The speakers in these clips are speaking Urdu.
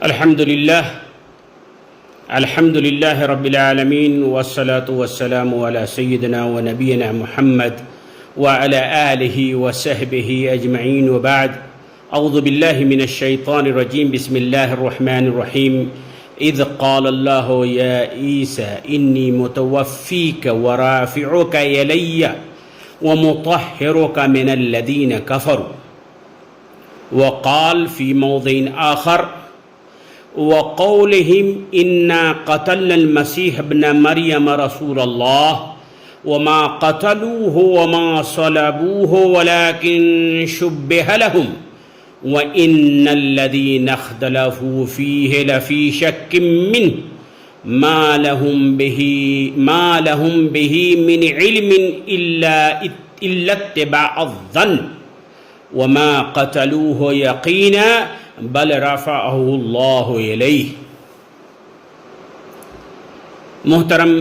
الحمد لله رب العالمين والصلاة والسلام على سيدنا ونبينا محمد وعلى آله وصحبه أجمعين وبعد أعوذ بالله من الشيطان الرجيم بسم الله الرحمن الرحيم إذ قال الله يا عيسى إني متوفيك ورافعك إلي ومطهرك من الذين كفروا وقال في موضع آخر وقولهم إنا قتلنا المسيح ابن مريم رسول الله وما قتلوه وما صلبوه ولكن شبه لهم وإن الذين اختلفوا فيه لفي شك منه ما لهم به من علم إلا اتباع الظن وما قتلوه يقينا بل رفعه اللہ الیہ۔ محترم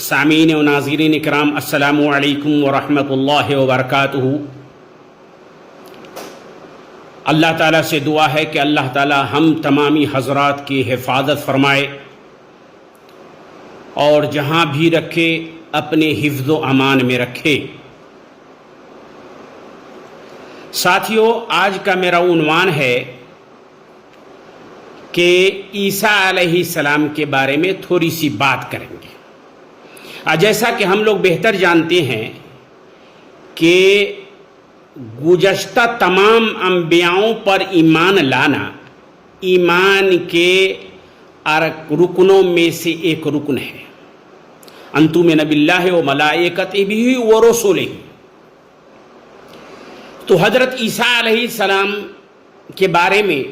سامعین و ناظرین اکرام، السلام علیکم ورحمۃ اللہ وبرکاتہ۔ اللہ تعالیٰ سے دعا ہے کہ اللہ تعالیٰ ہم تمامی حضرات کی حفاظت فرمائے اور جہاں بھی رکھے اپنے حفظ و امان میں رکھے۔ ساتھیو، آج کا میرا عنوان ہے کہ عیسیٰ علیہ السلام کے بارے میں تھوڑی سی بات کریں گے۔ جیسا کہ ہم لوگ بہتر جانتے ہیں کہ گزشتہ تمام انبیاؤں پر ایمان لانا ایمان کے رکنوں میں سے ایک رکن ہے۔ انتؤمن باللہ و ملائکتہ و رسلہ۔ تو حضرت عیسیٰ علیہ السلام کے بارے میں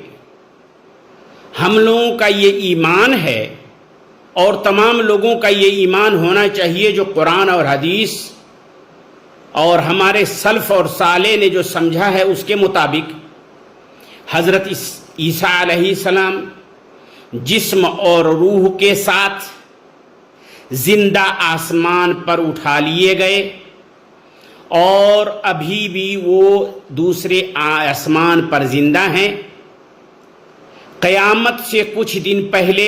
ہم لوگوں کا یہ ایمان ہے اور تمام لوگوں کا یہ ایمان ہونا چاہیے جو قرآن اور حدیث اور ہمارے سلف اور صالح نے جو سمجھا ہے اس کے مطابق حضرت عیسیٰ علیہ السلام جسم اور روح کے ساتھ زندہ آسمان پر اٹھا لیے گئے اور ابھی بھی وہ دوسرے آسمان پر زندہ ہیں۔ قیامت سے کچھ دن پہلے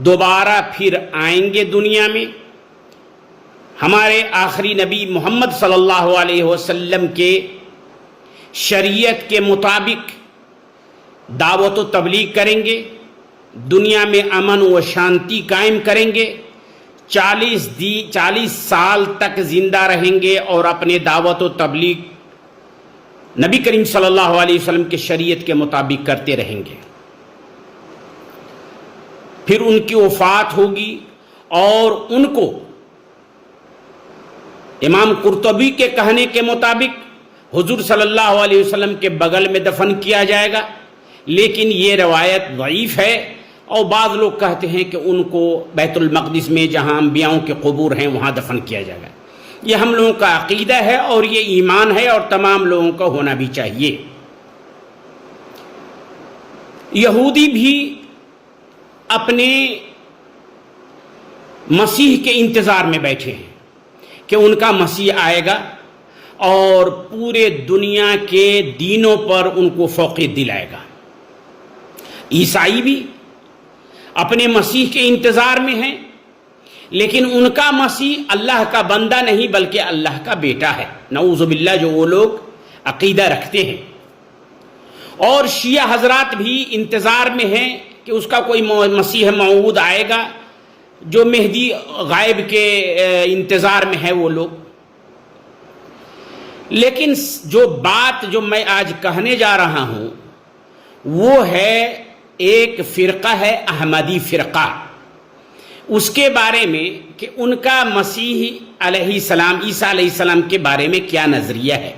دوبارہ پھر آئیں گے دنیا میں۔ ہمارے آخری نبی محمد صلی اللہ علیہ وسلم کے شریعت کے مطابق دعوت و تبلیغ کریں گے، دنیا میں امن و شانتی قائم کریں گے، 40 سال تک زندہ رہیں گے اور اپنے دعوت و تبلیغ نبی کریم صلی اللہ علیہ وسلم کے شریعت کے مطابق کرتے رہیں گے۔ پھر ان کی وفات ہوگی اور ان کو امام قرطبی کے کہنے کے مطابق حضور صلی اللہ علیہ وسلم کے بغل میں دفن کیا جائے گا، لیکن یہ روایت ضعیف ہے اور بعض لوگ کہتے ہیں کہ ان کو بیت المقدس میں جہاں انبیاؤں کے قبور ہیں وہاں دفن کیا جائے گا۔ یہ ہم لوگوں کا عقیدہ ہے اور یہ ایمان ہے اور تمام لوگوں کا ہونا بھی چاہیے۔ یہودی بھی اپنے مسیح کے انتظار میں بیٹھے ہیں کہ ان کا مسیح آئے گا اور پورے دنیا کے دینوں پر ان کو فوقیت دلائے گا۔ عیسائی بھی اپنے مسیح کے انتظار میں ہیں، لیکن ان کا مسیح اللہ کا بندہ نہیں بلکہ اللہ کا بیٹا ہے، نعوذ باللہ، جو وہ لوگ عقیدہ رکھتے ہیں۔ اور شیعہ حضرات بھی انتظار میں ہیں کہ اس کا کوئی مسیح موعود آئے گا، جو مہدی غائب کے انتظار میں ہے وہ لوگ۔ لیکن جو بات جو میں آج کہنے جا رہا ہوں وہ ہے ایک فرقہ ہے احمدی فرقہ، اس کے بارے میں کہ ان کا مسیح علیہ السلام عیسیٰ علیہ السلام کے بارے میں کیا نظریہ ہے۔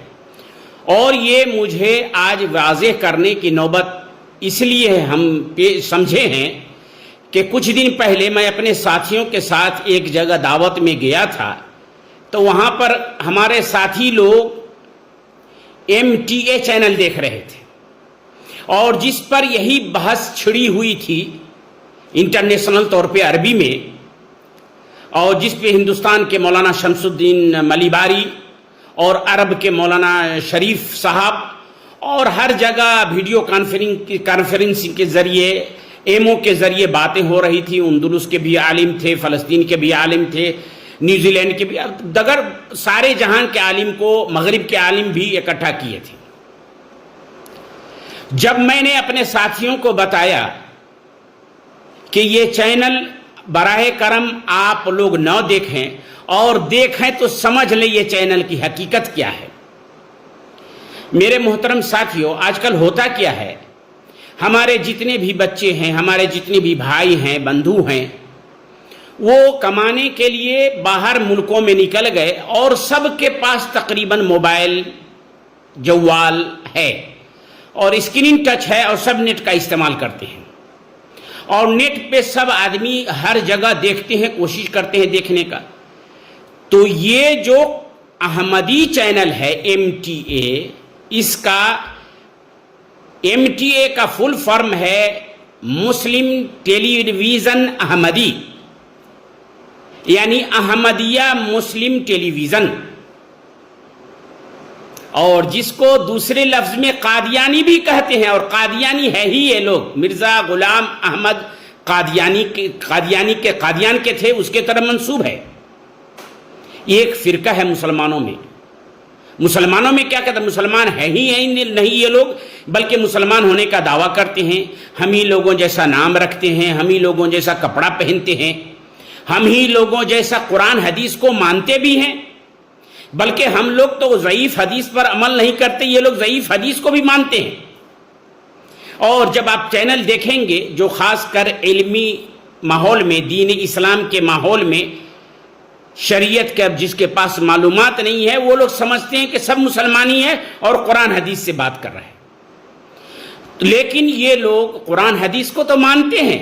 اور یہ مجھے آج واضح کرنے کی نوبت اس لیے ہم سمجھے ہیں کہ کچھ دن پہلے میں اپنے ساتھیوں کے ساتھ ایک جگہ دعوت میں گیا تھا، تو وہاں پر ہمارے ساتھی لوگ MTA چینل دیکھ رہے تھے اور جس پر یہی بحث چھڑی ہوئی تھی انٹرنیشنل طور پہ عربی میں، اور جس پہ ہندوستان کے مولانا شمس الدین ملیباری اور عرب کے مولانا شریف صاحب اور ہر جگہ ویڈیو کانفرنسنگ کے ذریعے ایمو کے ذریعے باتیں ہو رہی تھی. اندلس کے بھی عالم تھے, فلسطین کے بھی عالم تھے, نیوزی لینڈ کے بھی, دیگر سارے جہان کے عالم کو, مغرب کے عالم بھی اکٹھا کیے تھے. جب میں نے اپنے ساتھیوں کو بتایا کہ یہ چینل براہ کرم آپ لوگ نہ دیکھیں, اور دیکھیں تو سمجھ لیں یہ چینل کی حقیقت کیا ہے. میرے محترم ساتھیوں, آج کل ہوتا کیا ہے, ہمارے جتنے بھی بچے ہیں, ہمارے جتنے بھی بھائی ہیں, بندھو ہیں, وہ کمانے کے لیے باہر ملکوں میں نکل گئے, اور سب کے پاس تقریباً موبائل, جوال ہے, اور اسکرین ٹچ ہے, اور سب نیٹ کا استعمال کرتے ہیں, اور نیٹ پہ سب آدمی ہر جگہ دیکھتے ہیں, کوشش کرتے ہیں دیکھنے کا. تو یہ جو احمدی چینل ہے MTA, اس کا MTA کا فل فارم ہے مسلم ٹیلی ویژن احمدی, یعنی احمدیہ مسلم ٹیلی ویژن, اور جس کو دوسرے لفظ میں قادیانی بھی کہتے ہیں, اور قادیانی ہے ہی یہ لوگ. مرزا غلام احمد قادیان کے تھے, اس کے طرف منسوب ہے. یہ ایک فرقہ ہے مسلمانوں میں. مسلمانوں میں کیا کہتے ہیں, مسلمان ہے ہی نہیں یہ لوگ, بلکہ مسلمان ہونے کا دعویٰ کرتے ہیں. ہم ہی لوگوں جیسا نام رکھتے ہیں, ہم ہی لوگوں جیسا کپڑا پہنتے ہیں, ہم ہی لوگوں جیسا قرآن حدیث کو مانتے بھی ہیں, بلکہ ہم لوگ تو ضعیف حدیث پر عمل نہیں کرتے, یہ لوگ ضعیف حدیث کو بھی مانتے ہیں. اور جب آپ چینل دیکھیں گے جو خاص کر علمی ماحول میں, دین اسلام کے ماحول میں, شریعت کے جس کے پاس معلومات نہیں ہے, وہ لوگ سمجھتے ہیں کہ سب مسلمانی ہے اور قرآن حدیث سے بات کر رہے ہیں. لیکن یہ لوگ قرآن حدیث کو تو مانتے ہیں,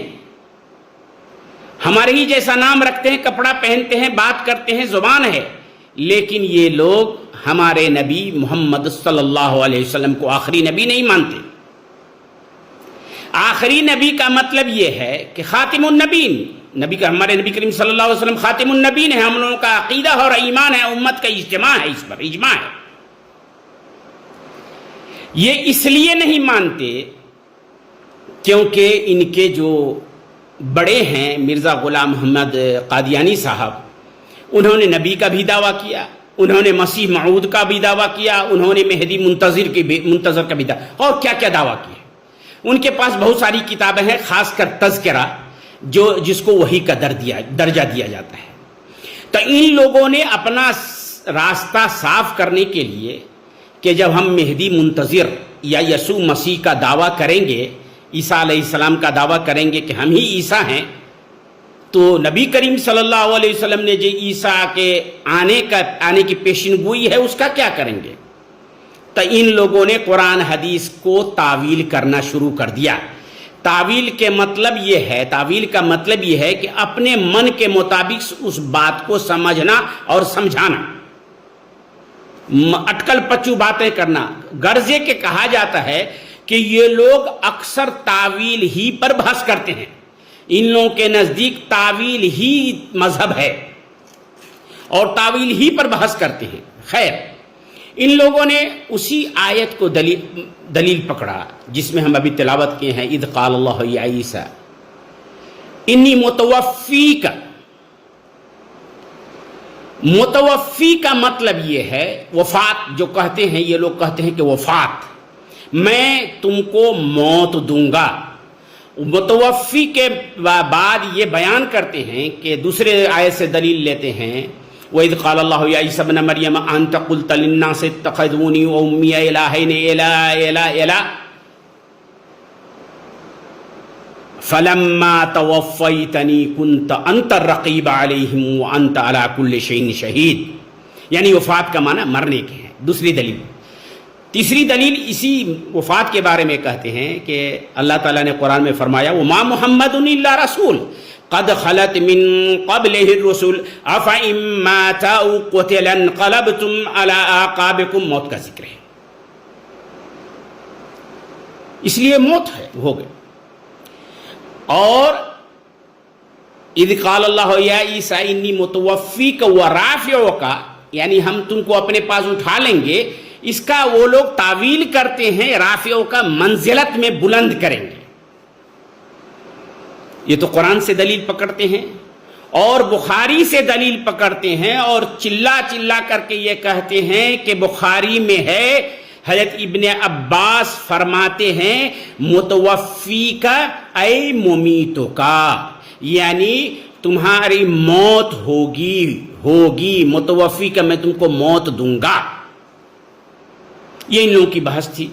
ہمارے ہی جیسا نام رکھتے ہیں, کپڑا پہنتے ہیں, بات کرتے ہیں, زبان ہے, لیکن یہ لوگ ہمارے نبی محمد صلی اللہ علیہ وسلم کو آخری نبی نہیں مانتے. آخری نبی کا مطلب یہ ہے کہ خاتم النبین, ہمارے نبی کریم صلی اللہ علیہ وسلم خاتم النبین ہے. ہم لوگوں کا عقیدہ اور ایمان ہے, امت کا اجتماع ہے, اس پر اجماع ہے. یہ اس لیے نہیں مانتے کیونکہ ان کے جو بڑے ہیں مرزا غلام احمد قادیانی صاحب, انہوں نے نبی کا بھی دعویٰ کیا, انہوں نے مسیح موعود کا بھی دعویٰ کیا, انہوں نے مہدی منتظر کا بھی دعویٰ, اور کیا کیا دعویٰ کیا. ان کے پاس بہت ساری کتابیں ہیں, خاص کر تذکرہ, جس کو وحی کا درجہ دیا جاتا ہے. تو ان لوگوں نے اپنا راستہ صاف کرنے کے لیے کہ جب ہم مہدی منتظر یا یسوع مسیح کا دعویٰ کریں گے, عیسیٰ علیہ السلام کا دعویٰ کریں گے کہ ہم ہی عیسیٰ ہیں, تو نبی کریم صلی اللہ علیہ وسلم نے جو عیسیٰ کے آنے کی پیشن گوئی ہے, اس کا کیا کریں گے. تو ان لوگوں نے قرآن حدیث کو تعویل کرنا شروع کر دیا. تعویل کا مطلب یہ ہے کہ اپنے من کے مطابق اس بات کو سمجھنا اور سمجھانا, اٹکل پچو باتیں کرنا. غرضے کے کہا جاتا ہے کہ یہ لوگ اکثر تعویل ہی پر بحث کرتے ہیں. ان لوگوں کے نزدیک تعویل ہی مذہب ہے اور تعویل ہی پر بحث کرتے ہیں. خیر, ان لوگوں نے اسی آیت کو دلیل پکڑا جس میں ہم ابھی تلاوت کیے ہیں, اذ قال اللہ یا عیسیٰ انی متوفیک. متوفی کا مطلب یہ ہے وفات, جو کہتے ہیں یہ لوگ کہتے ہیں کہ وفات, میں تم کو موت دوں گا. متوفی کے بعد یہ بیان کرتے ہیں کہ دوسرے آیت سے دلیل لیتے ہیں, وَإِذْ قَالَ اللَّهُ يَا عِيسَى ابْنَ مَرْيَمَ أَنْتَ قُلْتَ لِلنَّاسِ اتَّخِذُونِي وَأُمِّيَ إِلَٰهَيْنِ فَلَمَّا تَوَفَّيْتَنِي كُنْتَ أَنْتَ الرَّقِيبَ عَلَيْهِمْ وَأَنْتَ عَلَىٰ كُلِّ شَيْءٍ شَهِيدٌ. یعنی وفات کا معنی مرنے کے ہیں. دوسری دلیل. تیسری دلیل اسی وفات کے بارے میں کہتے ہیں کہ اللہ تعالیٰ نے قرآن میں فرمایا وَمَا مُحَمَّدٌ إِلَّا رَسُولٌ قد خلت من قبله الرسل افئن مات او قتل انقلبتم على اعقابكم. موت کا ذکر ہے, اس لیے موت ہے, ہو گئے. اور اذ قال اللہ یا عیسیٰ انی متوفیک ورافعک, یعنی ہم تم کو اپنے پاس اٹھا لیں گے, اس کا وہ لوگ تعویل کرتے ہیں رافعوں کا منزلت میں بلند کریں گے. یہ تو قرآن سے دلیل پکڑتے ہیں اور بخاری سے دلیل پکڑتے ہیں اور چلا چلا کر کے یہ کہتے ہیں کہ بخاری میں ہے. حضرت ابن عباس فرماتے ہیں متوفی کا اے ممیتوں کا، یعنی تمہاری موت ہوگی متوفی کا میں تم کو موت دوں گا. یہ ان لوگوں کی بحث تھی.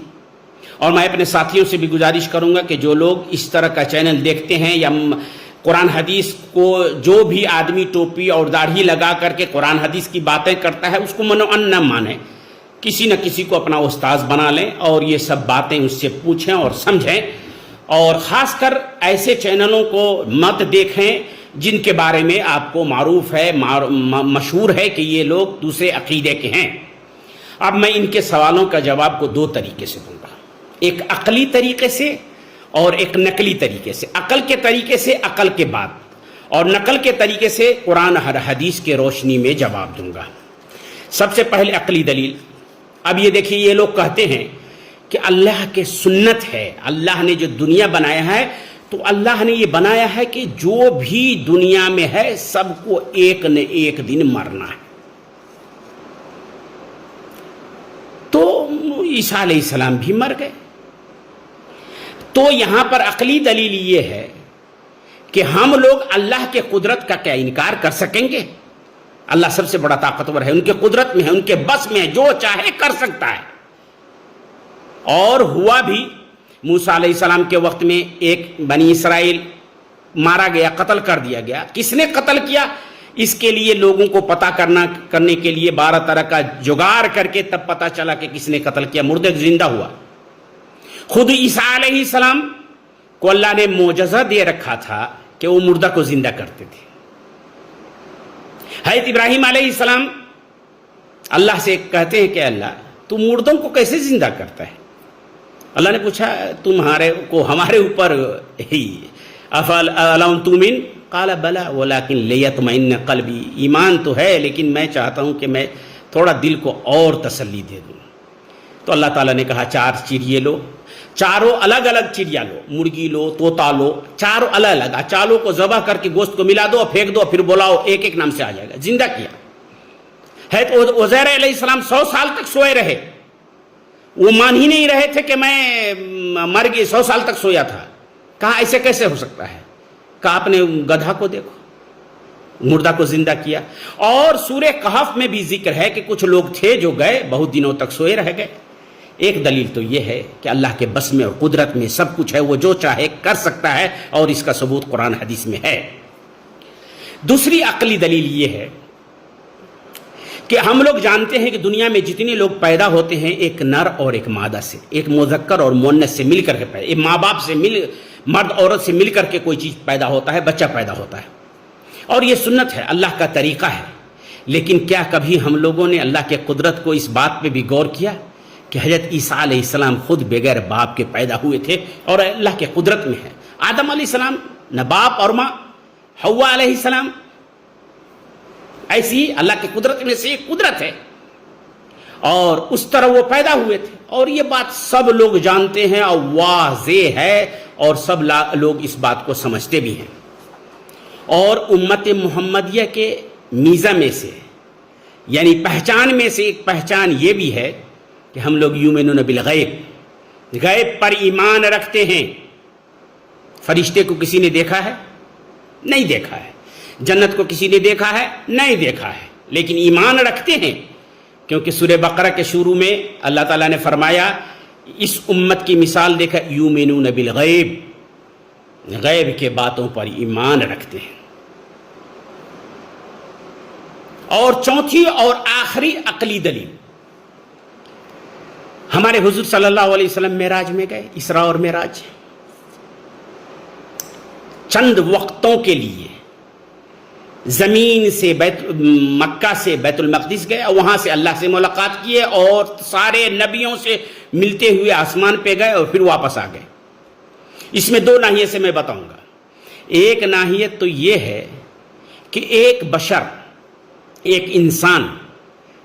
اور میں اپنے ساتھیوں سے بھی گزارش کروں گا کہ جو لوگ اس طرح کا چینل دیکھتے ہیں یا قرآن حدیث کو جو بھی آدمی ٹوپی اور داڑھی لگا کر کے قرآن حدیث کی باتیں کرتا ہے اس کو منوعن نہ مانیں، کسی نہ کسی کو اپنا استاذ بنا لیں اور یہ سب باتیں اس سے پوچھیں اور سمجھیں. اور خاص کر ایسے چینلوں کو مت دیکھیں جن کے بارے میں آپ کو معروف ہے، مشہور ہے کہ یہ لوگ دوسرے عقیدے کے ہیں. اب میں ان کے سوالوں کا جواب کو دو طریقے سے دوں گا، ایک عقلی طریقے سے اور ایک نقلی طریقے سے. عقل کے طریقے سے عقل کے بعد، اور نقل کے طریقے سے قرآن اور حدیث کے روشنی میں جواب دوں گا. سب سے پہلے عقلی دلیل. اب یہ دیکھیے، یہ لوگ کہتے ہیں کہ اللہ کے سنت ہے، اللہ نے جو دنیا بنایا ہے تو اللہ نے یہ بنایا ہے کہ جو بھی دنیا میں ہے سب کو ایک نہ ایک دن مرنا ہے. تو عیسیٰ علیہ السلام بھی مر گئے. تو یہاں پر عقلی دلیل یہ ہے کہ ہم لوگ اللہ کے قدرت کا کیا انکار کر سکیں گے؟ اللہ سب سے بڑا طاقتور ہے، ان کے قدرت میں ہے، ان کے بس میں ہے، جو چاہے کر سکتا ہے. اور ہوا بھی موسیٰ علیہ السلام کے وقت میں ایک بنی اسرائیل مارا گیا، قتل کر دیا گیا. کس نے قتل کیا؟ اس کے لیے لوگوں کو پتہ کرنے کے لیے 12 طرح کا جگاڑ کر کے تب پتہ چلا کہ کس نے قتل کیا. مردہ زندہ ہوا. خود عیسیٰ علیہ السلام کو اللہ نے معجزہ دے رکھا تھا کہ وہ مردہ کو زندہ کرتے تھے. حضرت ابراہیم علیہ السلام اللہ سے کہتے ہیں کہ اللہ تو مردوں کو کیسے زندہ کرتا ہے؟ اللہ نے پوچھا تمہارے کو ہمارے اوپر ہی افلم تؤمن قال بلا ولکن لیطمئن قلبی، ایمان تو ہے لیکن میں چاہتا ہوں کہ میں تھوڑا دل کو اور تسلی دے دوں. تو اللہ تعالیٰ نے کہا 4 چڑیے لو، چاروں الگ الگ چڑیا لو، مرغی لو، طوطا لو، چاروں الگ الگ، چاروں کو ذبح کر کے گوشت کو ملا دو اور پھینک دو، پھر بلاؤ ایک ایک نام سے آ جائے گا. زندہ کیا. ہے تو عزیر علیہ السلام 100 سال تک سوئے رہے. وہ مان ہی نہیں رہے تھے کہ میں مر گئی، 100 سال تک سویا تھا. کہا ایسے کیسے ہو سکتا ہے؟ کہا اپنے گدھا کو دیکھو، مردہ کو زندہ کیا. اور سورہ کہف میں بھی ذکر ہے کہ کچھ لوگ تھے جو گئے بہت دنوں تک سوئے رہ گئے. ایک دلیل تو یہ ہے کہ اللہ کے بس میں اور قدرت میں سب کچھ ہے، وہ جو چاہے کر سکتا ہے اور اس کا ثبوت قرآن حدیث میں ہے. دوسری عقلی دلیل یہ ہے کہ ہم لوگ جانتے ہیں کہ دنیا میں جتنے لوگ پیدا ہوتے ہیں ایک نر اور ایک مادہ سے، ایک مذکر اور مؤنث سے مل کر کے پیدا، ایک ماں باپ سے مرد عورت سے مل کر کے کوئی چیز پیدا ہوتا ہے، بچہ پیدا ہوتا ہے. اور یہ سنت ہے، اللہ کا طریقہ ہے. لیکن کیا کبھی ہم لوگوں نے اللہ کے قدرت کو اس بات پہ بھی غور کیا کہ حضرت عیسیٰ علیہ السلام خود بغیر باپ کے پیدا ہوئے تھے اور اللہ کے قدرت میں ہے. آدم علیہ السلام نہ باپ اور ماں، حوا علیہ السلام ایسی اللہ کی قدرت میں سے ایک قدرت ہے اور اس طرح وہ پیدا ہوئے تھے. اور یہ بات سب لوگ جانتے ہیں اور واضح ہے اور سب لوگ اس بات کو سمجھتے بھی ہیں. اور امت محمدیہ کے میزہ میں سے یعنی پہچان میں سے ایک پہچان یہ بھی ہے کہ ہم لوگ یؤمنون بالغیب، غیب پر ایمان رکھتے ہیں. فرشتے کو کسی نے دیکھا ہے؟ نہیں دیکھا ہے. جنت کو کسی نے دیکھا ہے؟ نہیں دیکھا ہے. لیکن ایمان رکھتے ہیں کیونکہ سورہ بقرہ کے شروع میں اللہ تعالیٰ نے فرمایا اس امت کی مثال دیکھا، یؤمنون بالغیب، غیب کے باتوں پر ایمان رکھتے ہیں. اور چوتھی اور آخری عقلی دلیل، ہمارے حضور صلی اللہ علیہ وسلم معراج میں گئے، اسراء اور معراج. چند وقتوں کے لیے زمین سے مکہ سے بیت المقدس گئے اور وہاں سے اللہ سے ملاقات کیے اور سارے نبیوں سے ملتے ہوئے آسمان پہ گئے اور پھر واپس آ گئے. اس میں 2 ناحیے سے میں بتاؤں گا. ایک ناحیت تو یہ ہے کہ ایک بشر، ایک انسان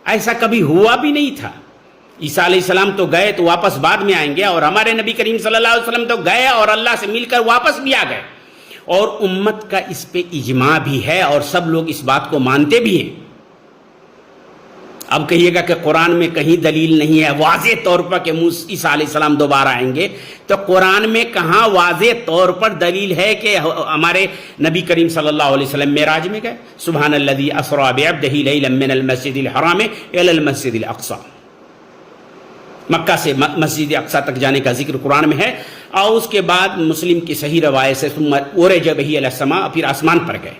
ایسا کبھی ہوا بھی نہیں تھا عیسیٰ علیہ السلام تو گئے تو واپس بعد میں آئیں گے، اور ہمارے نبی کریم صلی اللہ علیہ وسلم تو گئے اور اللہ سے مل کر واپس بھی آ گئے، اور امت کا اس پہ اجماع بھی ہے اور سب لوگ اس بات کو مانتے بھی ہیں۔ اب کہیے گا کہ قرآن میں کہیں دلیل نہیں ہے واضح طور پر کہ عیسیٰ علیہ السلام دوبارہ آئیں گے، تو قرآن میں کہاں واضح طور پر دلیل ہے کہ ہمارے نبی کریم صلی اللہ علیہ وسلم معراج میں گئے؟ سبحان الذی اسریٰ بعبدہ لیلا من المسجد الحرام الی المسجد الاقصی، مکہ سے مسجد اقصی تک جانے کا ذکر قرآن میں ہے، اور اس کے بعد مسلم کی صحیح روایت سے ثم عرج بہ الی السماء، پھر آسمان پر گئے،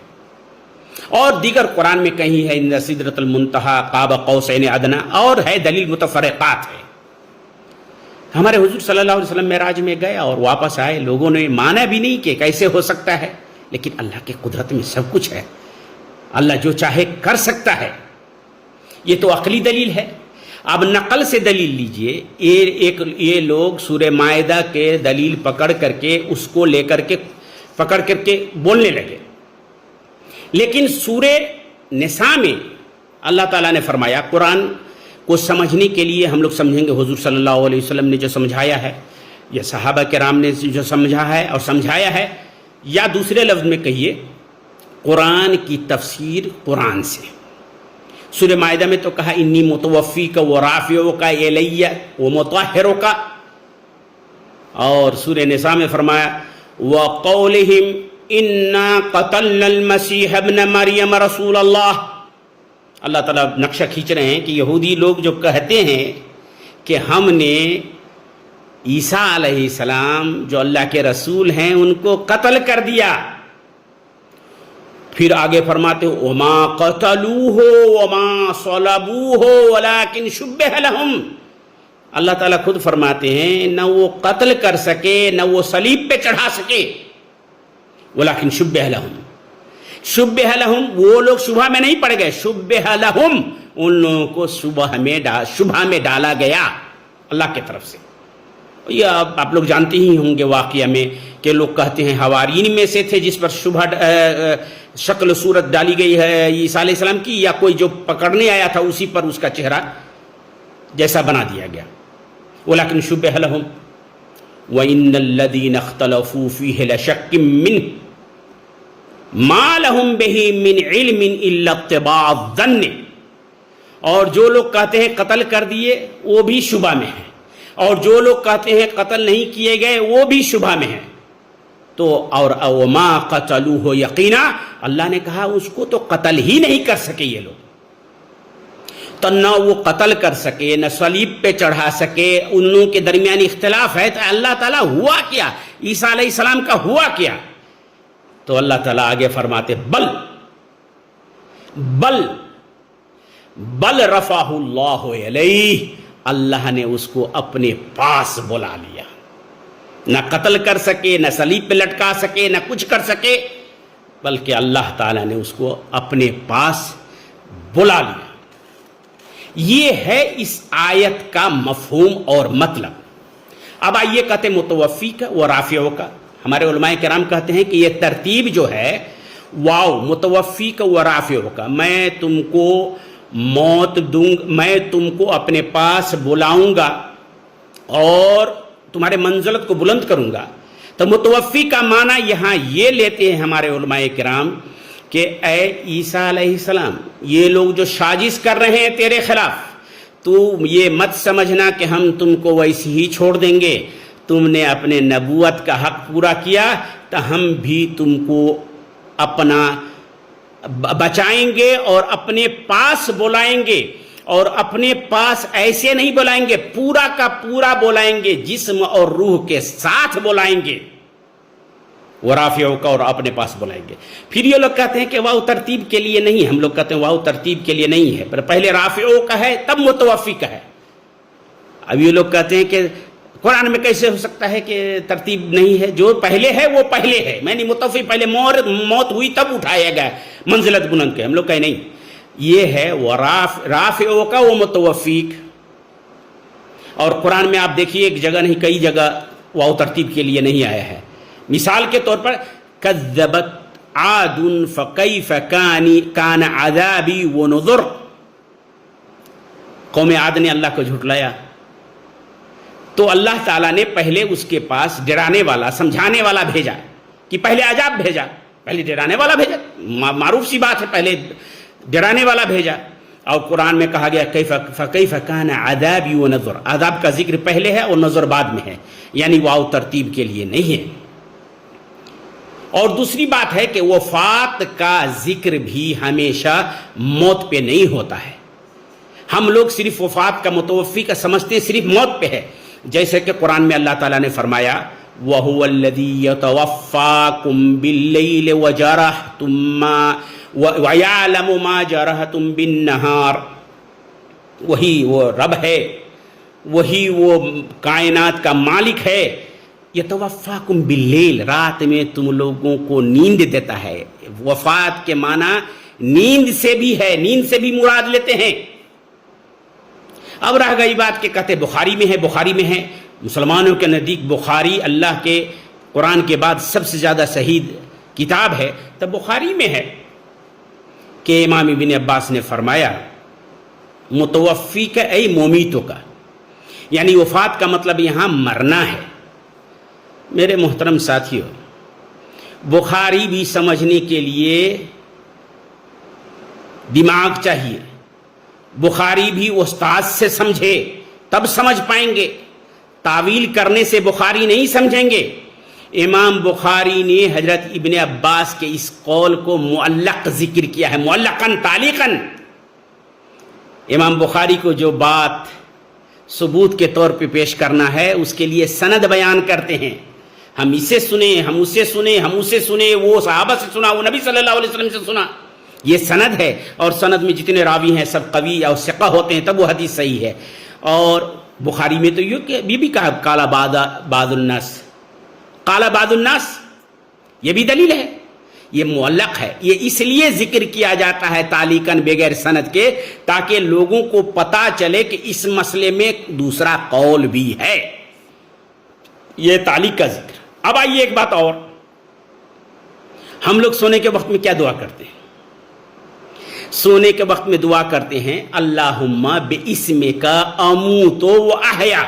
اور دیگر قرآن میں کہیں ہے عند سدرۃ المنتہی قاب قوسین ادنی، اور ہے دلیل متفرقات ہے۔ ہمارے حضور صلی اللہ علیہ وسلم معراج میں گئے اور واپس آئے، لوگوں نے مانا بھی نہیں کہ کیسے ہو سکتا ہے، لیکن اللہ کی قدرت میں سب کچھ ہے، اللہ جو چاہے کر سکتا ہے۔ یہ تو عقلی دلیل ہے۔ اب نقل سے دلیل لیجئے، یہ لوگ سورہ مائدہ کے دلیل پکڑ کر کے اس کو لے کر کے پکڑ کر کے بولنے لگے، لیکن سورہ نساء میں اللہ تعالیٰ نے فرمایا، قرآن کو سمجھنے کے لیے ہم لوگ سمجھیں گے حضور صلی اللہ علیہ وسلم نے جو سمجھایا ہے، یا صحابہ کرام نے جو سمجھا ہے اور سمجھایا ہے، یا دوسرے لفظ میں کہیے قرآن کی تفسیر قرآن سے۔ سورہ مائدہ میں تو کہا انی متوفیک و رافعک الی و مطہرک، اور سورہ نساء میں فرمایا وقولہم انا قتلنا المسیح ابن مریم رسول اللہ۔ اللہ تعالیٰ نقشہ کھینچ رہے ہیں کہ یہودی لوگ جو کہتے ہیں کہ ہم نے عیسیٰ علیہ السلام جو اللہ کے رسول ہیں ان کو قتل کر دیا، پھر آگے فرماتے وما قتلوہ وما صلبوہ ولکن شبہ لہم۔ اللہ تعالیٰ خود فرماتے ہیں نہ وہ قتل کر سکے نہ وہ صلیب پہ چڑھا سکے، ولیکن شبہ لہم، شبہ لہم، وہ لوگ شبہ میں نہیں پڑ گئے، شبہ لہم، ان لوگوں کو شبہ میں ڈالا گیا اللہ کی طرف سے۔ یہ آپ لوگ جانتے ہی ہوں گے واقعہ میں کہ لوگ کہتے ہیں حوارین میں سے تھے جس پر شبہ شکل صورت ڈالی گئی ہے عیسیٰ علیہ السلام کی، یا کوئی جو پکڑنے آیا تھا اسی پر اس کا چہرہ جیسا بنا دیا گیا، ولیکن شبہ لہم وَإِنَّ الَّذِينَ اخْتَلَفُوا فِيهِ لَشَكٍّ مِّنْهُ مَا لَهُمْ بِهِ مِنْ عِلْمٍ إِلَّا اتِّبَاعَ الظَّنِّ، اور جو لوگ کہتے ہیں قتل کر دیے وہ بھی شبہ میں ہیں، اور جو لوگ کہتے ہیں قتل نہیں کیے گئے وہ بھی شبہ میں ہیں۔ تو اور وَمَا قَتَلُوهُ یقینا، اللہ نے کہا اس کو تو قتل ہی نہیں کر سکے یہ لوگ، تو نہ وہ قتل کر سکے نہ صلیب پہ چڑھا سکے، ان لوگوں کے درمیان اختلاف ہے، تو اللہ تعالیٰ ہوا کیا، عیسیٰ علیہ السلام کا ہوا کیا؟ تو اللہ تعالیٰ آگے فرماتے بل رفعہ اللہ الیہ، اللہ نے اس کو اپنے پاس بلا لیا، نہ قتل کر سکے نہ صلیب پہ لٹکا سکے نہ کچھ کر سکے، بلکہ اللہ تعالیٰ نے اس کو اپنے پاس بلا لیا۔ یہ ہے اس آیت کا مفہوم اور مطلب۔ اب آئیے کہتے ہیں متوفی کا و رافعہ کا، ہمارے علماء کرام کہتے ہیں کہ یہ ترتیب جو ہے واو متوفی کا و رافعہ کا، میں تم کو موت دوں، میں تم کو اپنے پاس بلاؤں گا اور تمہارے منزلت کو بلند کروں گا، تو متوفی کا معنی یہاں یہ لیتے ہیں ہمارے علماء کرام کہ اے عیسیٰ علیہ السلام، یہ لوگ جو سازش کر رہے ہیں تیرے خلاف، تو یہ مت سمجھنا کہ ہم تم کو ویسے ہی چھوڑ دیں گے، تم نے اپنے نبوت کا حق پورا کیا تو ہم بھی تم کو اپنا بچائیں گے اور اپنے پاس بلائیں گے، اور اپنے پاس ایسے نہیں بلائیں گے، پورا کا پورا بلائیں گے، جسم اور روح کے ساتھ بلائیں گے، ورافعہ کا، اور اپنے پاس بلائیں گے۔ پھر یہ لوگ کہتے ہیں کہ واو ترتیب کے لیے نہیں، ہم لوگ کہتے ہیں واو ترتیب کے لیے نہیں ہے، پر پہلے رافعہ کا ہے تب متوفی کا ہے۔ اب یہ لوگ کہتے ہیں کہ قرآن میں کیسے ہو سکتا ہے کہ ترتیب نہیں ہے، جو پہلے ہے وہ پہلے ہے، میں نہیں متوفی پہلے موت ہوئی تب اٹھایا گیا منزلت بلند کے، ہم لوگ کہیں نہیں، یہ ہے رافعہ کا و متوفیق۔ اور قرآن میں آپ دیکھیے ایک جگہ نہیں کئی جگہ واو ترتیب کے لیے نہیں آیا ہے۔ مثال کے طور پر کذبت عاد فکیف کان عذابی ونذر، قوم عاد نے اللہ کو جھٹلایا تو اللہ تعالیٰ نے پہلے اس کے پاس ڈرانے والا سمجھانے والا بھیجا کہ پہلے عذاب بھیجا، پہلے ڈرانے والا بھیجا، معروف سی بات ہے، پہلے ڈرانے والا بھیجا. اور قرآن میں کہا گیا فکیف کان عذابی و نذر، عذاب کا ذکر پہلے ہے اور نذر بعد میں ہے، یعنی واو ترتیب کے لیے نہیں ہے. اور دوسری بات ہے کہ وفات کا ذکر بھی ہمیشہ موت پہ نہیں ہوتا ہے. ہم لوگ صرف وفات کا متوفی کا سمجھتے ہیں صرف موت پہ ہے، جیسے کہ قرآن میں اللہ تعالیٰ نے فرمایا وَهُوَ الَّذِي يَتَوَفَّاكُم بِاللَّيْلِ وَيَعْلَمُ مَا جَرَحْتُم بِالنَّهَارِ. وہی وہ رب ہے، وہی وہ کائنات کا مالک ہے. یتوفاکم باللیل، رات میں تم لوگوں کو نیند دیتا ہے. وفات کے معنی نیند سے بھی ہے، نیند سے بھی مراد لیتے ہیں. اب رہ گئی بات کہ کہتے بخاری میں ہے، بخاری میں ہے. مسلمانوں کے نزدیک بخاری اللہ کے قرآن کے بعد سب سے زیادہ صحیح کتاب ہے، تب بخاری میں ہے کہ امام ابن عباس نے فرمایا متوفی کا ای مومیتوں کا، یعنی وفات کا مطلب یہاں مرنا ہے. میرے محترم ساتھیوں، بخاری بھی سمجھنے کے لیے دماغ چاہیے. بخاری بھی استاد سے سمجھے تب سمجھ پائیں گے، تعویل کرنے سے بخاری نہیں سمجھیں گے. امام بخاری نے حضرت ابن عباس کے اس قول کو معلق ذکر کیا ہے، معلقاً تعلیقاً. امام بخاری کو جو بات ثبوت کے طور پہ پیش کرنا ہے اس کے لیے سند بیان کرتے ہیں. ہم اسے سنیں، ہم اسے سنیں، ہم اسے سنیں، وہ صحابہ سے سنا، وہ نبی صلی اللہ علیہ وسلم سے سنا. یہ سند ہے، اور سند میں جتنے راوی ہیں سب قوی اور ثقہ ہوتے ہیں تب وہ حدیث صحیح ہے. اور بخاری میں تو یہ بھی کہا قال بعض الناس، قال بعض الناس، یہ بھی دلیل ہے. یہ معلق ہے، یہ اس لیے ذکر کیا جاتا ہے تعلیقاً بغیر سند کے تاکہ لوگوں کو پتہ چلے کہ اس مسئلے میں دوسرا قول بھی ہے. یہ تعلیق کا ذکر. اب آئیے ایک بات اور، ہم لوگ سونے کے وقت میں کیا دعا کرتے ہیں؟ سونے کے وقت میں دعا کرتے ہیں اللہم باسمک اموت و احیا.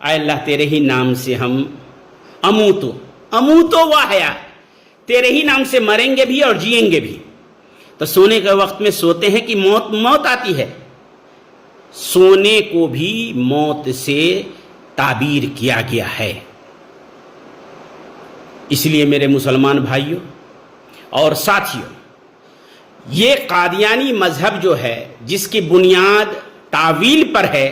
اے اللہ تیرے ہی نام سے ہم اموت و احیا، تیرے ہی نام سے مریں گے بھی اور جئیں گے بھی. تو سونے کے وقت میں سوتے ہیں کہ موت آتی ہے. سونے کو بھی موت سے تعبیر کیا گیا ہے. اس لیے میرے مسلمان بھائیوں اور ساتھیوں، یہ قادیانی مذہب جو ہے جس کی بنیاد تعویل پر ہے،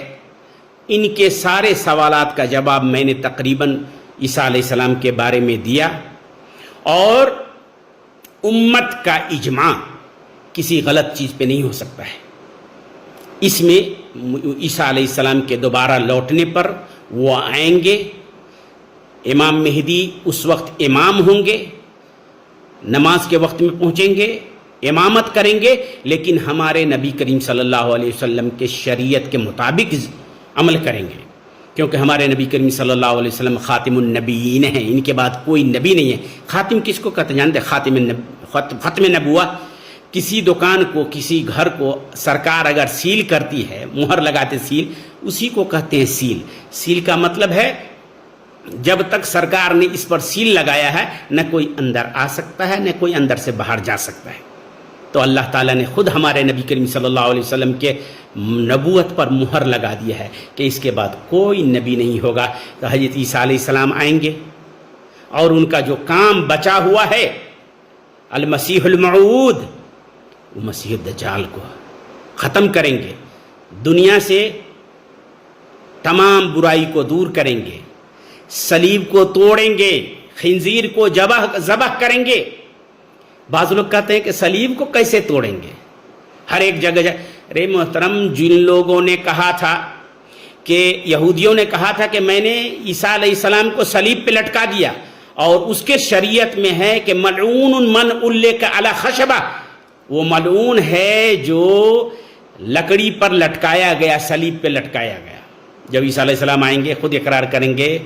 ان کے سارے سوالات کا جواب میں نے تقریباً عیسیٰ علیہ السلام کے بارے میں دیا. اور امت کا اجماع کسی غلط چیز پہ نہیں ہو سکتا ہے. اس میں عیسیٰ علیہ السلام کے دوبارہ لوٹنے پر وہ آئیں گے، امام مہدی اس وقت امام ہوں گے، نماز کے وقت میں پہنچیں گے، امامت کریں گے، لیکن ہمارے نبی کریم صلی اللہ علیہ وسلم کے شریعت کے مطابق عمل کریں گے، کیونکہ ہمارے نبی کریم صلی اللہ علیہ وسلم خاتم النبیین ہیں. ان کے بعد کوئی نبی نہیں ہے. خاتم کس کو کہتے جانتے؟ ختم نبوہ. کسی دکان کو، کسی گھر کو سرکار اگر سیل کرتی ہے، مہر لگاتے سیل، اسی کو کہتے ہیں سیل. سیل کا مطلب ہے جب تک سرکار نے اس پر سیل لگایا ہے نہ کوئی اندر آ سکتا ہے نہ کوئی اندر سے باہر جا سکتا ہے. تو اللہ تعالیٰ نے خود ہمارے نبی کریم صلی اللہ علیہ وسلم کے نبوت پر مہر لگا دیا ہے کہ اس کے بعد کوئی نبی نہیں ہوگا. تو حضرت عیسیٰ علیہ السلام آئیں گے اور ان کا جو کام بچا ہوا ہے المسیح الموعود، وہ مسیح الدجال کو ختم کریں گے، دنیا سے تمام برائی کو دور کریں گے، صلیب کو توڑیں گے، خنزیر کو ذبح کریں گے. بعض لوگ کہتے ہیں کہ صلیب کو کیسے توڑیں گے؟ ہر ایک جگہ ارے محترم، جن لوگوں نے کہا تھا کہ یہودیوں نے کہا تھا کہ میں نے عیسیٰ علیہ السلام کو صلیب پہ لٹکا دیا، اور اس کے شریعت میں ہے کہ ملعون من علق علی خشبہ، وہ ملعون ہے جو لکڑی پر لٹکایا گیا، صلیب پہ لٹکایا گیا. جب عیسیٰ علیہ السلام آئیں گے خود اقرار کریں گے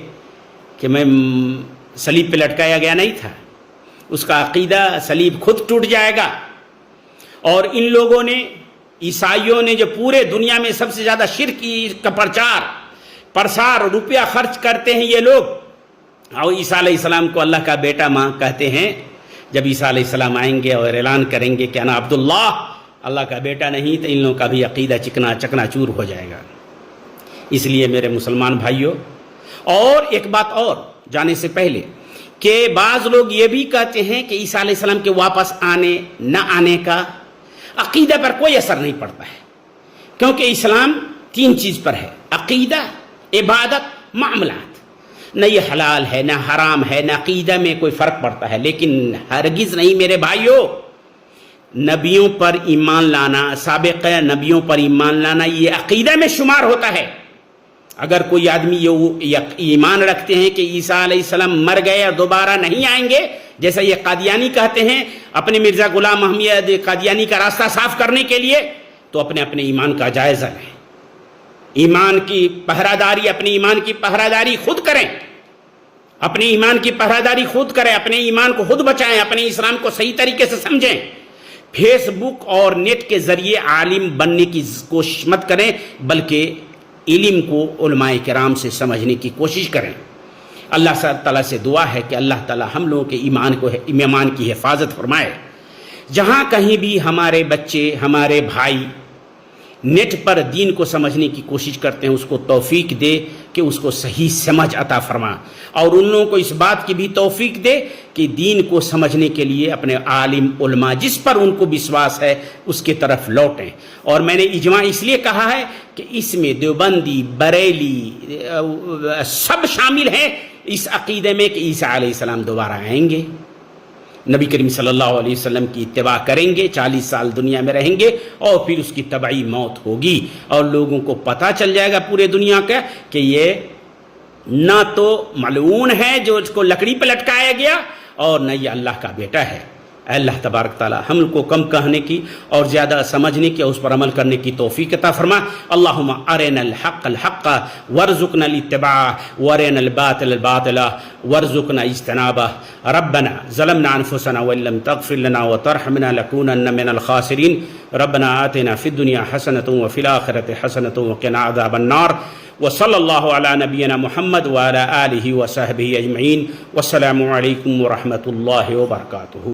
کہ میں صلیب پہ لٹکایا گیا نہیں تھا. اس کا عقیدہ صلیب خود ٹوٹ جائے گا. اور ان لوگوں نے عیسائیوں نے جو پورے دنیا میں سب سے زیادہ شرک کا پرسار روپیہ خرچ کرتے ہیں یہ لوگ، اور عیسیٰ علیہ السلام کو اللہ کا بیٹا ماں کہتے ہیں. جب عیسیٰ علیہ السلام آئیں گے اور اعلان کریں گے کہ انا عبداللہ، اللہ کا بیٹا نہیں، تو ان لوگوں کا بھی عقیدہ چکنا چور ہو جائے گا. اس لیے میرے مسلمان بھائیوں، اور ایک بات اور جانے سے پہلے کہ بعض لوگ یہ بھی کہتے ہیں کہ عیسیٰ علیہ السلام کے واپس آنے نہ آنے کا عقیدہ پر کوئی اثر نہیں پڑتا ہے، کیونکہ اسلام 3 چیز پر ہے: عقیدہ، عبادت، معاملات. نہ یہ حلال ہے نہ حرام ہے، نہ عقیدہ میں کوئی فرق پڑتا ہے. لیکن ہرگز نہیں میرے بھائیوں، نبیوں پر ایمان لانا، سابقہ نبیوں پر ایمان لانا، یہ عقیدہ میں شمار ہوتا ہے. اگر کوئی آدمی یہ ایمان رکھتے ہیں کہ عیسیٰ علیہ السلام مر گئے اور دوبارہ نہیں آئیں گے، جیسا یہ قادیانی کہتے ہیں اپنے مرزا غلام محمد قادیانی کا راستہ صاف کرنے کے لیے، تو اپنے ایمان کا جائزہ لیں. ایمان کی پہراداری، اپنے ایمان کی پہراداری خود کریں، اپنے ایمان کی پہراداری خود کریں، اپنے ایمان کو خود بچائیں، اپنے اسلام کو صحیح طریقے سے سمجھیں. فیس بک اور نیٹ کے ذریعے عالم بننے کی کوشش مت کریں، بلکہ علم کو علماء کرام سے سمجھنے کی کوشش کریں. اللہ تعالیٰ سے دعا ہے کہ اللہ تعالیٰ ہم لوگوں کے ایمان کی حفاظت فرمائے. جہاں کہیں بھی ہمارے بچے، ہمارے بھائی نیٹ پر دین کو سمجھنے کی کوشش کرتے ہیں، اس کو توفیق دے کہ اس کو صحیح سمجھ عطا فرما، اور ان لوگوں کو اس بات کی بھی توفیق دے کہ دین کو سمجھنے کے لیے اپنے عالم علماء جس پر ان کو وشواس ہے اس کے طرف لوٹیں. اور میں نے اجماع اس لیے کہا ہے کہ اس میں دیوبندی، بریلی سب شامل ہیں اس عقیدے میں کہ عیسیٰ علیہ السلام دوبارہ آئیں گے، نبی کریم صلی اللہ علیہ وسلم کی اتباع کریں گے، 40 سال دنیا میں رہیں گے، اور پھر اس کی طبعی موت ہوگی، اور لوگوں کو پتہ چل جائے گا پورے دنیا کا کہ یہ نہ تو ملعون ہے جو اس کو لکڑی پہ لٹکایا گیا، اور نہ یہ اللہ کا بیٹا ہے. اے اللہ تبارک تعالی ہم کو کم کہنے کی اور زیادہ سمجھنے کی اور اس پر عمل کرنے کی توفیق عطا فرما. اللہم ارنا الحق الحق وارزقنا الاتباع وارنا الباطل الباطل وارزقنا اجتنابه. ربنا ظلمنا انفسنا وان لم تغفر لنا وترحمنا لنكونن من الخاسرين. ربنا آتنا في الدنيا حسنة وفي الآخرة حسنة وقنا عذاب النار. وصلی اللہ علی نبینا محمد وعلی آلہ وصحبہ اجمعین. والسلام علیکم ورحمۃ اللہ وبرکاتہ.